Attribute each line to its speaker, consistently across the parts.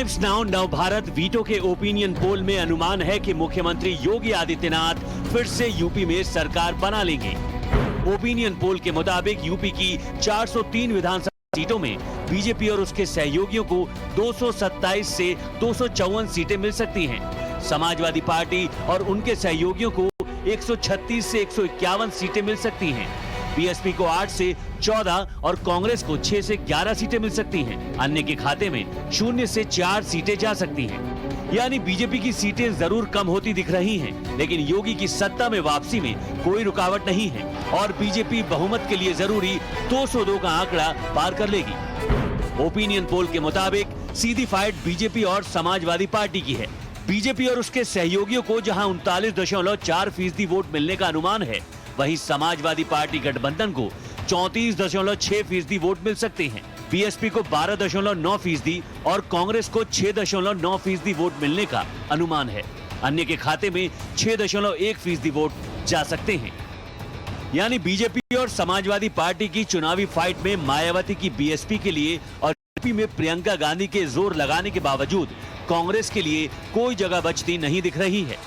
Speaker 1: Times now Navbharat veto के opinion poll में अनुमान है कि मुख्यमंत्री योगी आदित्यनाथ फिर से यूपी में सरकार बना लेंगे। ओपिनियन पोल के मुताबिक यूपी की 403 विधानसभा सीटों में बीजेपी और उसके सहयोगियों को 227 से 254 सीटें मिल सकती हैं। समाजवादी पार्टी और उनके सहयोगियों को 136 से 151 सीटें मिल सकती हैं। बीएसपी को 8 से 14 और कांग्रेस को 6 से 11 सीटें मिल सकती हैं। अन्य के खाते में 0 से 4 सीटें जा सकती हैं। यानी बीजेपी की सीटें जरूर कम होती दिख रही हैं, लेकिन योगी की सत्ता में वापसी में कोई रुकावट नहीं है और बीजेपी बहुमत के लिए जरूरी 202 का आंकड़ा पार कर लेगी। ओपिनियन पोल के मुताबिक सीधी फाइट बीजेपी और समाजवादी पार्टी की है। बीजेपी और उसके सहयोगियों को जहां 39.4% वोट मिलने का अनुमान है, वहीं समाजवादी पार्टी गठबंधन को 34.6% वोट मिल सकते हैं। बीएसपी को 12.9% और कांग्रेस को 6.9% वोट मिलने का अनुमान है। अन्य के खाते में 6.1% वोट जा सकते हैं। यानी बीजेपी और समाजवादी पार्टी की चुनावी फाइट में मायावती की बीएसपी के लिए और यूपी में प्रियंका गांधी के जोर लगाने के बावजूद कांग्रेस के लिए कोई जगह बचती नहीं दिख रही है।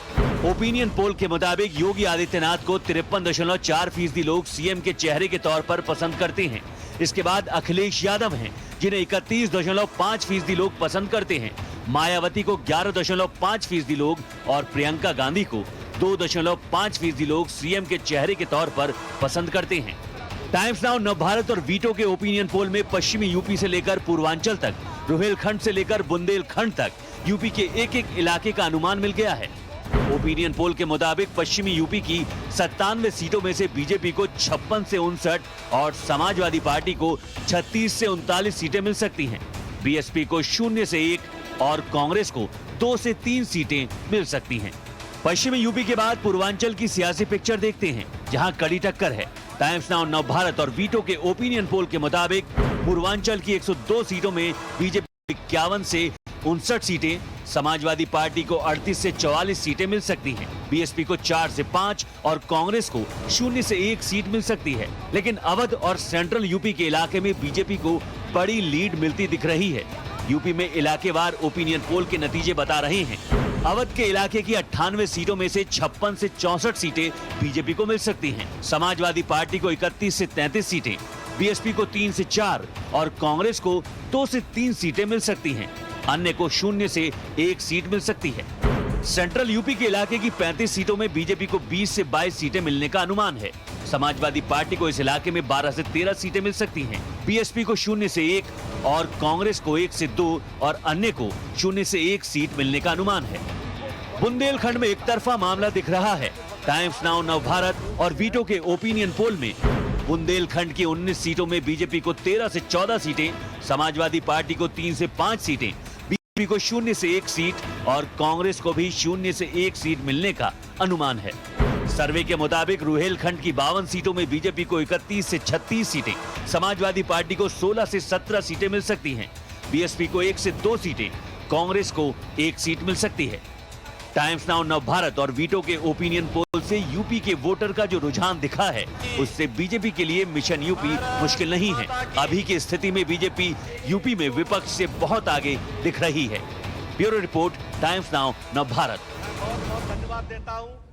Speaker 1: ओपिनियन पोल के मुताबिक योगी आदित्यनाथ को 53.4% लोग सीएम के चेहरे के तौर पर पसंद करते हैं। इसके बाद अखिलेश यादव हैं, जिन्हें 31.5% लोग पसंद करते हैं। मायावती को 11.5% लोग और प्रियंका गांधी को 2.5% लोग सीएम के चेहरे के तौर पर पसंद करते हैं। टाइम्स नाउ नवभारत और वीटो के ओपिनियन पोल में पश्चिमी यूपी से लेकर पूर्वांचल तक, रुहेलखंड से लेकर बुंदेलखंड तक यूपी के एक एक इलाके का अनुमान मिल गया है। ओपिनियन पोल के मुताबिक पश्चिमी यूपी की 97 सीटों में से बीजेपी को 56 से 59 और समाजवादी पार्टी को 36 से 39 सीटें मिल सकती हैं। बीएसपी को 0 से 1 और कांग्रेस को 2 से 3 सीटें मिल सकती हैं। पश्चिमी यूपी के बाद पूर्वांचल की सियासी पिक्चर देखते हैं, जहां कड़ी टक्कर है। टाइम्स नाउ नवभारत और वीटो के ओपिनियन पोल के मुताबिक पूर्वांचल की 102 सीटों में बीजेपी 51 से 59 सीटें, समाजवादी पार्टी को 38 से 44 सीटें मिल सकती हैं। बीएसपी को 4 से 5 और कांग्रेस को 0 से 1 सीट मिल सकती है। लेकिन अवध और सेंट्रल यूपी के इलाके में बीजेपी को बड़ी लीड मिलती दिख रही है। यूपी में इलाकेवार ओपिनियन पोल के नतीजे बता रहे हैं। अवध के इलाके की 98 सीटों में से 56 से 64 सीटें बीजेपी को मिल सकती हैं। समाजवादी पार्टी को 31 से 33 सीटें, बीएसपी को 3 से 4 और कांग्रेस को 2 से 3 सीटें मिल सकती हैं। अन्य को 0 से 1 सीट मिल सकती है। सेंट्रल यूपी के इलाके की 35 सीटों में बीजेपी को 20 से 22 सीटें मिलने का अनुमान है। समाजवादी पार्टी को इस इलाके में 12 से 13 सीटें मिल सकती हैं। बीएसपी को 0 से 1 और कांग्रेस को 1 से 2 और अन्य को 0 से 1 सीट मिलने का अनुमान है। बुंदेलखंड में एक तरफा मामला दिख रहा है। टाइम्स नाउ नवभारत और वीटो के ओपिनियन पोल में बुंदेलखंड की 19 सीटों में बीजेपी को 13 से 14 सीटें, समाजवादी पार्टी को 3 से 5 सीटें, बीजेपी को 0 से 1 सीट और कांग्रेस को भी 0 से 1 सीट मिलने का अनुमान है। सर्वे के मुताबिक रुहेलखंड की 52 सीटों में बीजेपी को 31 से 36 सीटें, समाजवादी पार्टी को 16 से 17 सीटें मिल सकती हैं। बीएसपी को 1 से 2 सीटें, कांग्रेस को 1 सीट मिल सकती है। टाइम्स नाउ नवभारत और वीटो के ओपिनियन पोल से यूपी के वोटर का जो रुझान दिखा है, उससे बीजेपी के लिए मिशन यूपी मुश्किल नहीं है। अभी की स्थिति में बीजेपी यूपी में विपक्ष से बहुत आगे दिख रही है। Bureau report, times now Navbharat.
Speaker 2: बहुत बहुत धन्यवाद देता हूं।